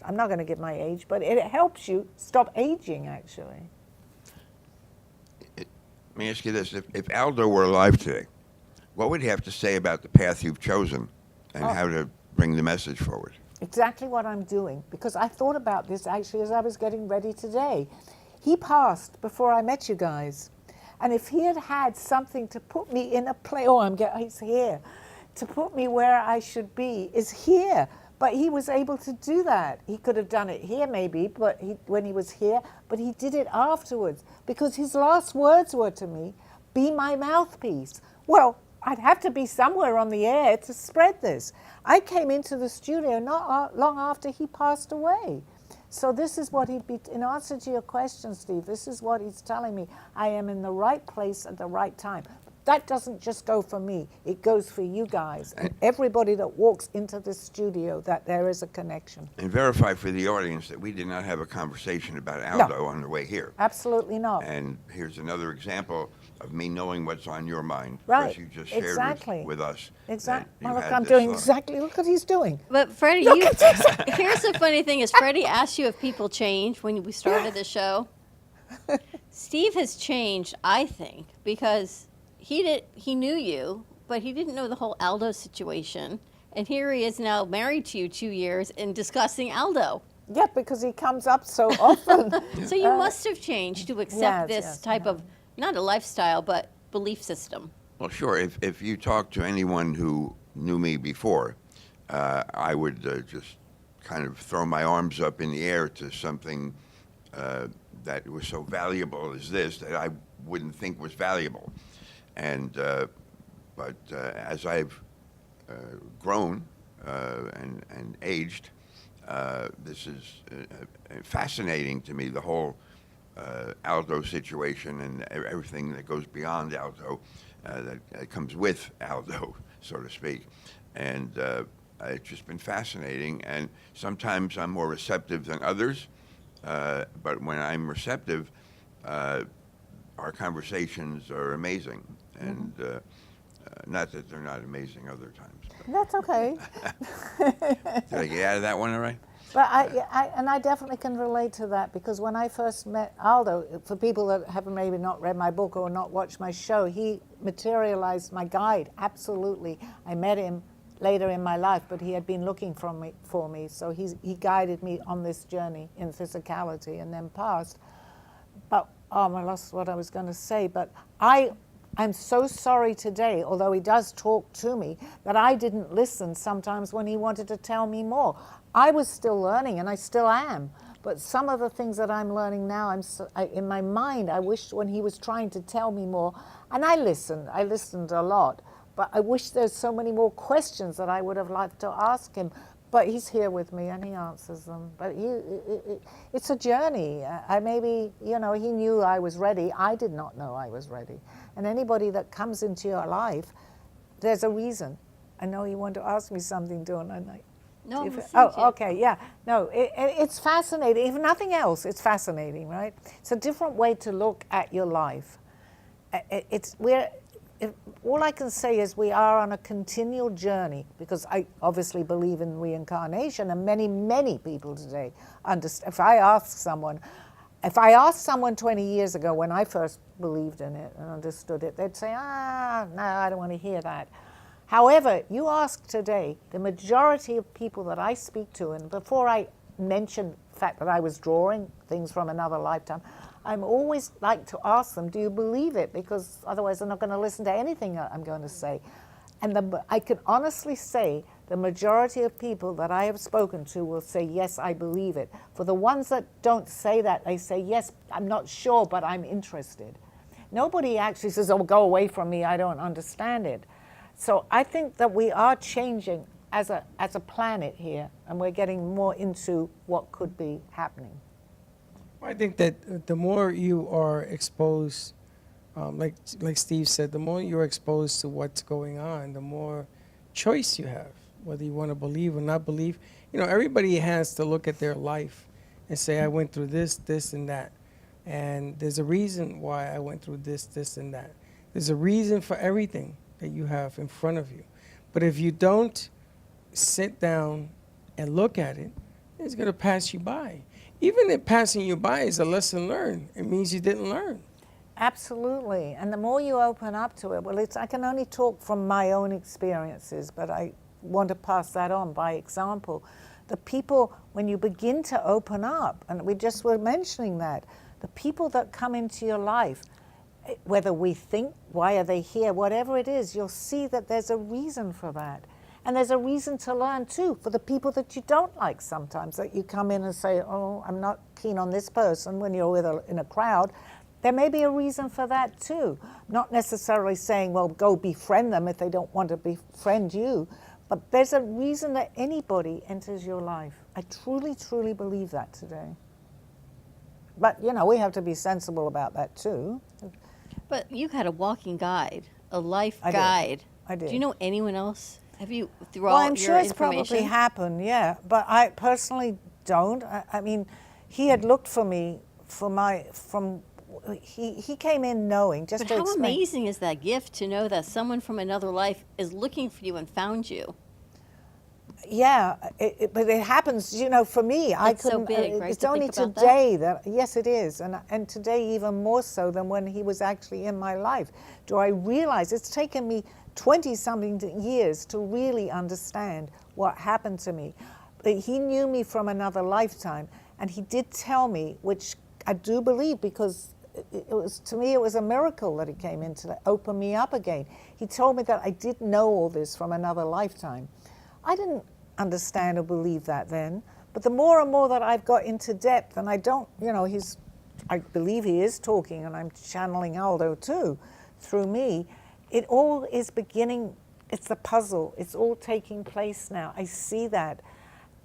I'm not going to give my age, but it helps you stop aging, actually. Let me ask you this. If Aldo were alive today, what would he have to say about the path you've chosen and how to bring the message forward? Exactly what I'm doing, because I thought about this actually as I was getting ready today. He passed before I met you guys. And if he had had something to put me in a place, he's here, to put me where I should be is here. But he was able to do that. He could have done it here maybe, but when he was here, but he did it afterwards because his last words were to me, be my mouthpiece. Well, I'd have to be somewhere on the air to spread this. I came into the studio not long after he passed away. So this is what he'd be, in answer to your question, Steve, this is what he's telling me. I am in the right place at the right time. That doesn't just go for me. It goes for you guys and everybody that walks into this studio, that there is a connection. And verify for the audience that we did not have a conversation about Aldo on the way here. Absolutely not. And here's another example of me knowing what's on your mind. Right. Because you just shared with us. Exactly. that you Look, had I'm this doing thought. exactly. Look what he's doing. But Freddie, here's the funny thing is Freddie asked you if people change when we started the show. Steve has changed, I think, because he knew you, but he didn't know the whole Aldo situation. And here he is now married to you 2 years and discussing Aldo. Yeah, because he comes up so often. So you must have changed to accept this type of, not a lifestyle, but belief system. Well, sure. If you talk to anyone who knew me before, I would just kind of throw my arms up in the air to something that was so valuable as this that I wouldn't think was valuable. And but as I've grown and aged, this is fascinating to me, the whole Aldo situation and everything that goes beyond Aldo, that comes with Aldo, so to speak. And it's just been fascinating. And sometimes I'm more receptive than others, but when I'm receptive, our conversations are amazing. And not that they're not amazing other times. That's okay. Did I get out of that one all right? But I definitely can relate to that because when I first met Aldo, for people that have maybe not read my book or not watched my show, he materialized my guide, absolutely. I met him later in my life, but he had been looking for me, so he guided me on this journey in physicality and then passed. But, I lost what I was going to say, but I'm so sorry today, although he does talk to me, that I didn't listen sometimes when he wanted to tell me more. I was still learning, and I still am. But some of the things that I'm learning now, in my mind, I wish when he was trying to tell me more, and I listened a lot, but I wish there's so many more questions that I would have liked to ask him. But he's here with me and he answers them. But it's a journey. Maybe, he knew I was ready. I did not know I was ready. And anybody that comes into your life, there's a reason. I know you want to ask me something, don't I? No, Okay, yeah. No, it's fascinating. If nothing else, it's fascinating, right? It's a different way to look at your life. All I can say is we are on a continual journey because I obviously believe in reincarnation, and many, many people today understand. If I asked someone 20 years ago when I first believed in it and understood it, they'd say, no, I don't want to hear that. However, you ask today, the majority of people that I speak to, and before I mention the fact that I was drawing things from another lifetime, I'm always like to ask them, do you believe it? Because otherwise they're not going to listen to anything I'm going to say. And I can honestly say the majority of people that I have spoken to will say, yes, I believe it. For the ones that don't say that, they say, yes, I'm not sure, but I'm interested. Nobody actually says, oh, go away from me, I don't understand it. So I think that we are changing as a planet here, and we're getting more into what could be happening. I think that the more you are exposed, like Steve said, the more you're exposed to what's going on, the more choice you have, whether you want to believe or not believe. Everybody has to look at their life and say, I went through this, this, and that. And there's a reason why I went through this, this, and that. There's a reason for everything that you have in front of you. But if you don't sit down and look at it, it's going to pass you by. Even if passing you by is a lesson learned, it means you didn't learn. Absolutely. And the more you open up to it, I can only talk from my own experiences, but I want to pass that on by example. The people, when you begin to open up, and we just were mentioning that, the people that come into your life, whether we think, why are they here, whatever it is, you'll see that there's a reason for that. And there's a reason to learn too, for the people that you don't like sometimes, that you come in and say, oh, I'm not keen on this person when you're in a crowd. There may be a reason for that too. Not necessarily saying, well, go befriend them if they don't want to befriend you, but there's a reason that anybody enters your life. I truly, truly believe that today. But, you know, we have to be sensible about that too. But you had a walking guide, a life I did. guide. I did. Do you know anyone else? Have you, through Well, all I'm your sure it's information? probably happened, yeah. But I personally don't. I mean, he had looked for me he came in knowing, just But to how explain. amazing is that gift to know that someone from another life is looking for you and found you? Yeah, but it happens, you know, for me. I It's so couldn't. big, right, It's to only think about that? today that, yes, it is, and today even more so than when he was actually in my life. Do I realize it's taken me 20-something years to really understand what happened to me? But he knew me from another lifetime, and he did tell me, which I do believe, because it was, to me, it was a miracle that he came in to open me up again. He told me that I did know all this from another lifetime. I didn't understand or believe that then, but the more and more that I've got into depth, and I don't, you know, I believe he is talking, and I'm channeling Aldo too, through me, it all is beginning, it's the puzzle, it's all taking place now. I see that.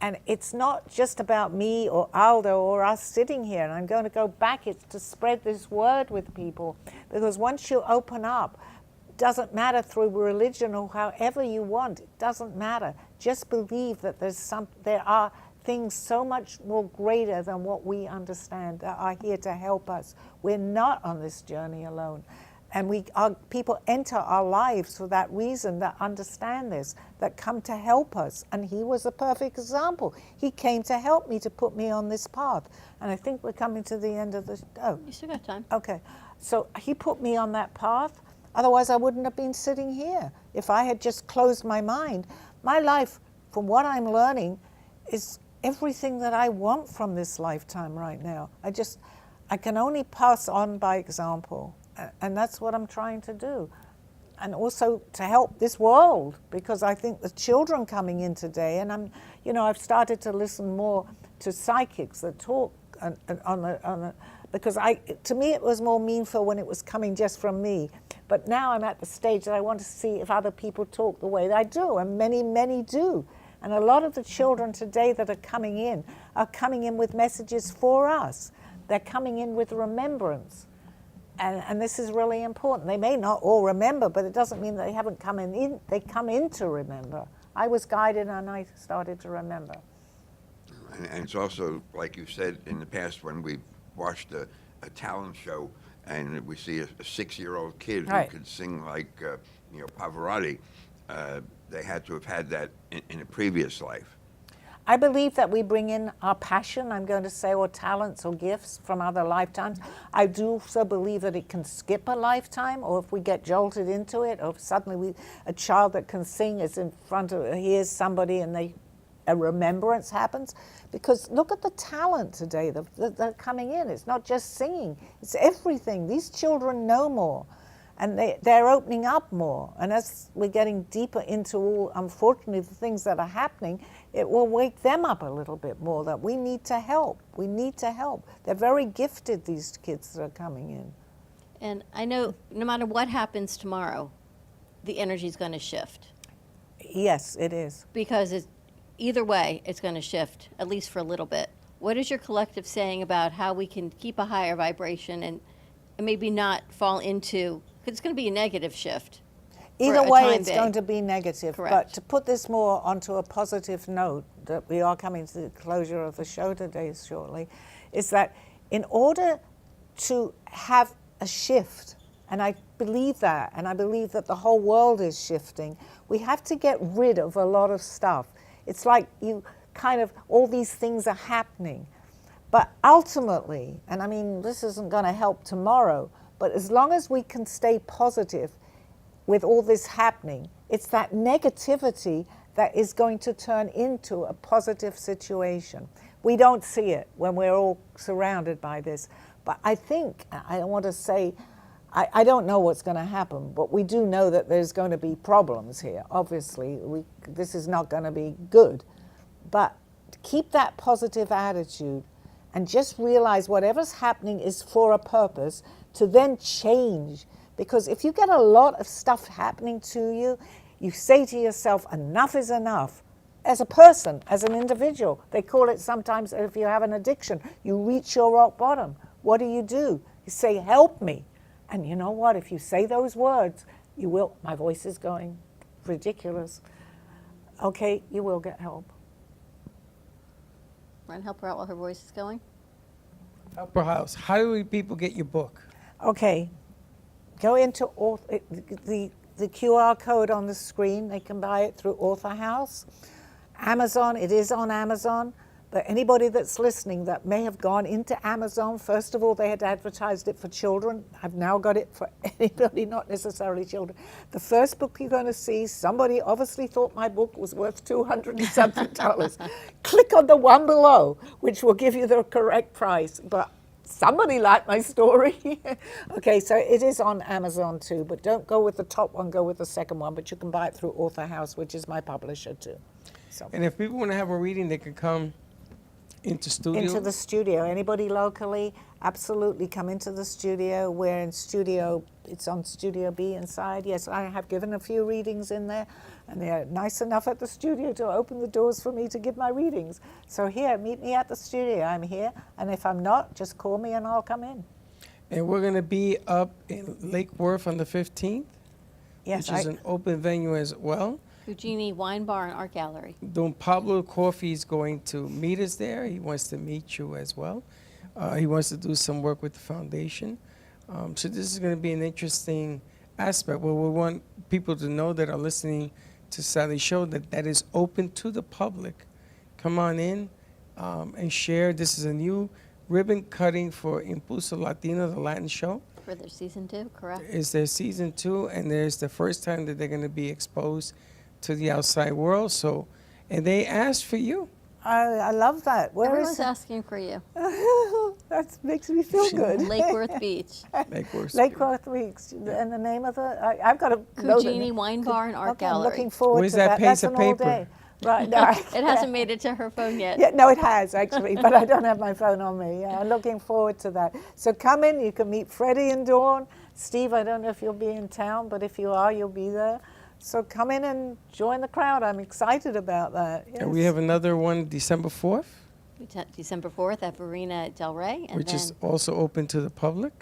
And it's not just about me or Aldo or us sitting here, and I'm going to go back, it's to spread this word with people, because once you open up, doesn't matter through religion or however you want, it doesn't matter. Just believe that there are things so much more greater than what we understand that are here to help us. We're not on this journey alone. And people enter our lives for that reason, that understand this, that come to help us. And he was a perfect example. He came to help me, to put me on this path. And I think we're coming to the end of the, You still got time. okay. So he put me on that path. Otherwise, I wouldn't have been sitting here. If I had just closed my mind, my life, from what I'm learning, is everything that I want from this lifetime right now. I can only pass on by example. And that's what I'm trying to do. And also to help this world, because I think the children coming in today, and I've started to listen more to psychics that talk because to me it was more meaningful when it was coming just from me. But now I'm at the stage that I want to see if other people talk the way that I do, and many, many do. And a lot of the children today that are coming in with messages for us. They're coming in with remembrance. And this is really important. They may not all remember, but it doesn't mean they haven't come in. They come in to remember. I was guided and I started to remember. And it's also, like you said in the past, when we've watched a talent show and we see a 6-year-old kid Right. who could sing like, Pavarotti, they had to have had that in a previous life. I believe that we bring in our passion, I'm going to say, or talents or gifts from other lifetimes. I do also believe that it can skip a lifetime, or if we get jolted into it, or if suddenly a child that can sing is in front of, hears somebody and a remembrance happens. Because look at the talent today that are coming in. It's not just singing, it's everything. These children know more. And they're opening up more. And as we're getting deeper into all, unfortunately, the things that are happening, it will wake them up a little bit more, that we need to help. We need to help. They're very gifted, these kids that are coming in. And I know no matter what happens tomorrow, the energy is going to shift. Yes, it is. Because either way, it's going to shift, at least for a little bit. What is your collective saying about how we can keep a higher vibration and maybe not fall into, because it's going to be a negative shift. Either way, it's going to be negative. Correct. But to put this more onto a positive note, that we are coming to the closure of the show today shortly, is that in order to have a shift, and I believe that, and I believe that the whole world is shifting, we have to get rid of a lot of stuff. It's like all these things are happening. But ultimately, and I mean, this isn't going to help tomorrow, but as long as we can stay positive with all this happening, it's that negativity that is going to turn into a positive situation. We don't see it when we're all surrounded by this. But I think, I want to say, I don't know what's going to happen, but we do know that there's going to be problems here. Obviously, this is not going to be good. But keep that positive attitude and just realize whatever's happening is for a purpose, to then change. Because if you get a lot of stuff happening to you, you say to yourself, enough is enough. As a person, as an individual, they call it sometimes, if you have an addiction, you reach your rock bottom. What do? You say, help me. And you know what? If you say those words, you will. My voice is going ridiculous. Okay, you will get help. Want to help her out while her voice is going? Upper House. How do people get your book? Okay, go into the QR code on the screen. They can buy it through Author House. Amazon, it is on Amazon. But anybody that's listening that may have gone into Amazon, first of all, they had advertised it for children. I've now got it for anybody, not necessarily children. The first book you're going to see, somebody obviously thought my book was worth $200 and something. Click on the one below, which will give you the correct price. But somebody liked my story. Okay, so it is on Amazon too, but don't go with the top one, go with the second one. But you can buy it through Author House, which is my publisher too. So. And if people want to have a reading, they can come into the studio. Anybody locally, absolutely come into the studio. We're in studio, it's on Studio B inside. Yes, I have given a few readings in there, and they're nice enough at the studio to open the doors for me to give my readings. So here, meet me at the studio. I'm here, and if I'm not, just call me and I'll come in. And we're going to be up in Lake Worth on the 15th, yes, which is an open venue as well. Houdini Wine Bar and Art Gallery. Don Pablo Coffee is going to meet us there. He wants to meet you as well. He wants to do some work with the foundation. So this is going to be an interesting aspect where we want people to know that are listening to Sally's show that is open to the public. Come on in and share. This is a new ribbon cutting for Impulso Latino, the Latin show. For their season 2, correct? It's their season 2, and there's the first time that they're going to be exposed to the outside world. So, and they asked for you. I love that. Where Everyone's is asking for you. that makes me feel good. Lake Worth Beach. Lake Worth Beach. And the name of the, I've got to know the Houdini Wine Bar and Art okay, Gallery. I'm looking forward Where's to that That's piece of an all paper? day. Right, no, It hasn't made it to her phone yet. yeah, no, it has actually, but I don't have my phone on me. Yeah, I'm looking forward to that. So come in, you can meet Freddie and Dawn. Steve, I don't know if you'll be in town, but if you are, you'll be there. So come in and join the crowd. I'm excited about that. Yes. And we have another one December 4th, December 4th at Verena Del Rey. And which then, is also open to the public.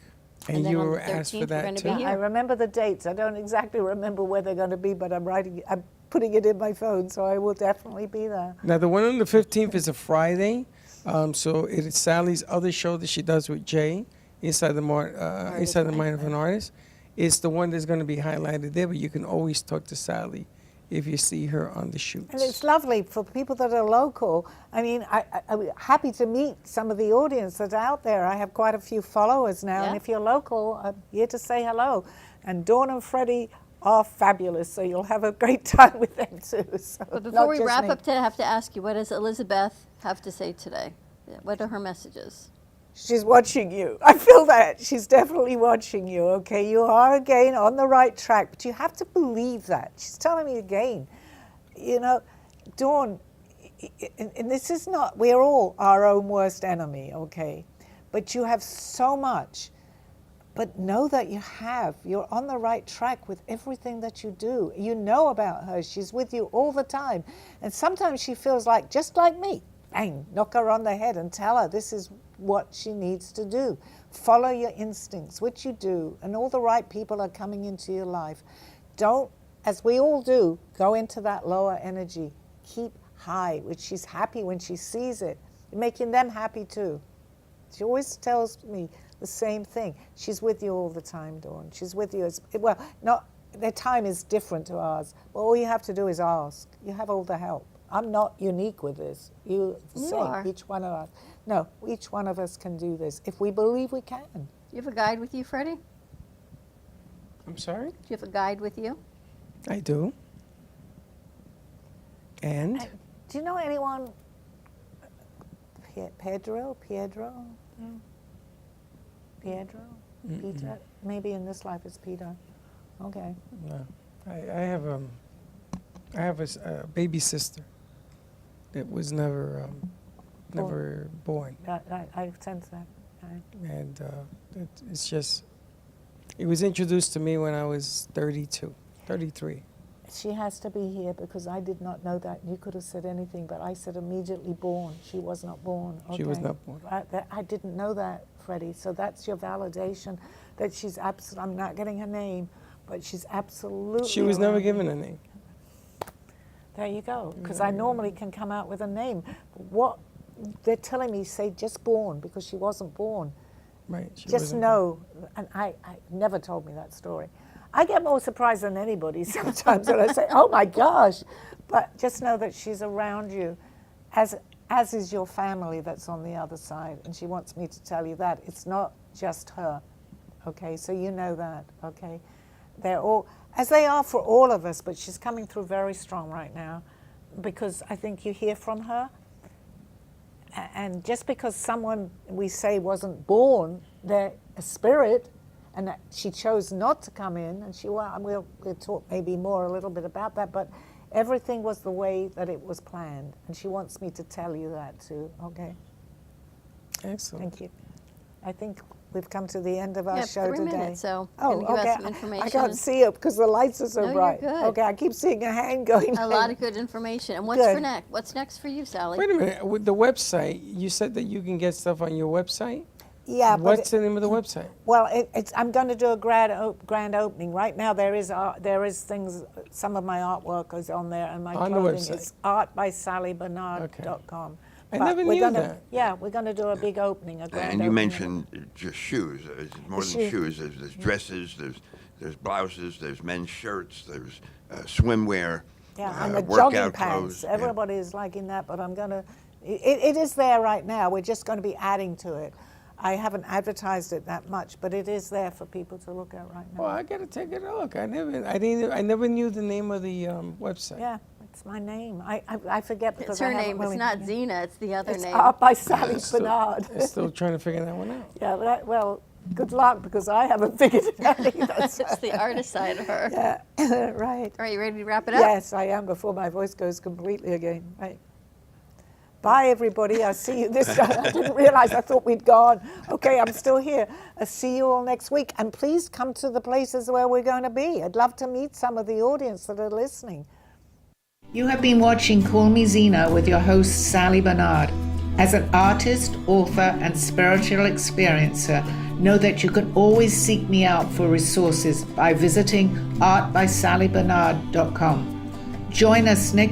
And then you on the were asked 13th, for we're that gonna be too. here. I remember the dates. I don't exactly remember where they're going to be, but I'm putting it in my phone, so I will definitely be there. Now the one on the 15th is a Friday, so it is Sally's other show that she does with Jay, Inside the Mind of an Artist. It's the one that's going to be highlighted there, but you can always talk to Sally if you see her on the shoots. And it's lovely for people that are local. I mean, I'm happy to meet some of the audience that's out there. I have quite a few followers now, and Yeah. if you're local, I'm here to say hello. And Dawn and Freddie are fabulous, so you'll have a great time with them too. So But not before we just wrap me. up today, I have to ask you, what does Elizabeth have to say today? What are her messages? She's watching you. I feel that. She's definitely watching you, okay? You are again on the right track, but you have to believe that. She's telling me again, you know, Dawn, and this is not, we're all our own worst enemy, okay? But you have so much. But know that you're on the right track with everything that you do. You know about her. She's with you all the time. And sometimes she feels like, just like me, bang, knock her on the head and tell her this is what she needs to do. Follow your instincts, which you do, and all the right people are coming into your life. Don't, as we all do, go into that lower energy. Keep high, which she's happy when she sees it. You're making them happy too. She always tells me the same thing. She's with you all the time, Dawn. She's with you their time is different to ours. But all you have to do is ask. You have all the help. I'm not unique with this. You're the You same, are. each one of us. No, each one of us can do this if we believe we can. You have a guide with you, Freddie? Do I'm sorry? you have a guide with you? I do. And? Do you know anyone? Pedro? Peter? Maybe in this life it's Peter. Okay. No, I have a baby sister that was never born, I sense that. and it's just it was introduced to me when I was 33. She has to be here because I did not know that. You could have said anything, but I said immediately born. She was not born. She was not born. I didn't know that, Freddie. So that's your validation that she's I'm not getting her name, but she's absolutely. She was never around given me. a name. There you go. Because I normally can come out with a name. What they're telling me, say just born, because she wasn't born. Right. She Just wasn't know, and I never told me that story. I get more surprised than anybody sometimes when I say, oh my gosh. But just know that she's around you, as is your family that's on the other side. And she wants me to tell you that. It's not just her, okay? So you know that, okay? They're all, as they are for all of us, but she's coming through very strong right now because I think you hear from her. And just because someone we say wasn't born, they're a spirit, and that she chose not to come in, and we'll talk maybe more a little bit about that, but everything was the way that it was planned, and she wants me to tell you that too, okay? Excellent. Thank you. I think we've come to the end of our show 3 today. minutes, so Oh, gonna give okay. out some information. I can't see it because the lights are so No, you're bright. good. Okay, I keep seeing a hand going. A lot of good information. And what's Good. for next? What's next for you, Sally? Wait a minute. With the website, you said that you can get stuff on your website. Yeah, but What's the name of the website? well, I'm going to do a grand opening. Right now, there is things. Some of my artwork is on there, and my On the clothing website. is artbysallybarnard.com. I But never we're knew gonna- that. Yeah, we're going to do a big opening, a grand And you opening. mentioned just shoes. It's more The than shoe. shoes. There's dresses, there's blouses, there's men's shirts, there's swimwear, Yeah, and the workout jogging clothes. pants. Everybody is liking that, but I'm going to. It is there right now. We're just going to be adding to it. I haven't advertised it that much, but it is there for people to look at right now. Well, I gotta take a look. I never knew the name of the website. Yeah, it's my name. I forget because It's her I haven't name. really- It's not Zena. It's the other It's name. Art by Sally Still- Barnard. I'm still trying to figure that one out. Yeah, well, good luck because I haven't figured it out either. It's the artist side of her. Yeah, right. All right, you ready to wrap it up? Yes, I am before my voice goes completely again. Right. Bye, everybody. I'll see you this time. I didn't realize. I thought we'd gone. Okay, I'm still here. I'll see you all next week. And please come to the places where we're going to be. I'd love to meet some of the audience that are listening. You have been watching Call Me Zena with your host, Sally Barnard. As an artist, author, and spiritual experiencer, know that you can always seek me out for resources by visiting artbysallybarnard.com. Join us next